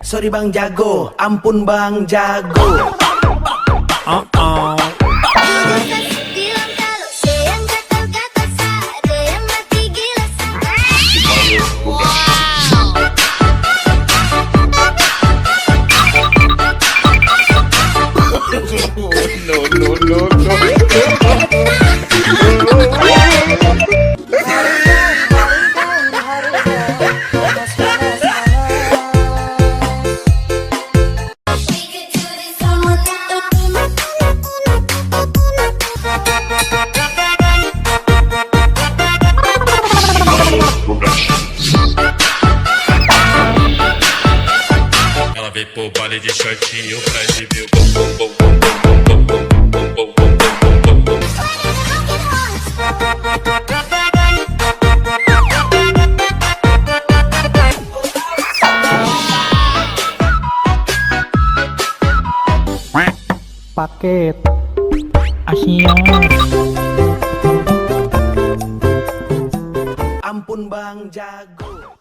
Sorry Bang Jago, ampun Bang Jago. Bilang kalau saya yang gatal-gatal, ada yang mati gila. Ela veio pro baile de shortinho pra exibir o bom bom bom bom bom bom bom bom bom bom. Paket Asia. Ampun Bang Jago.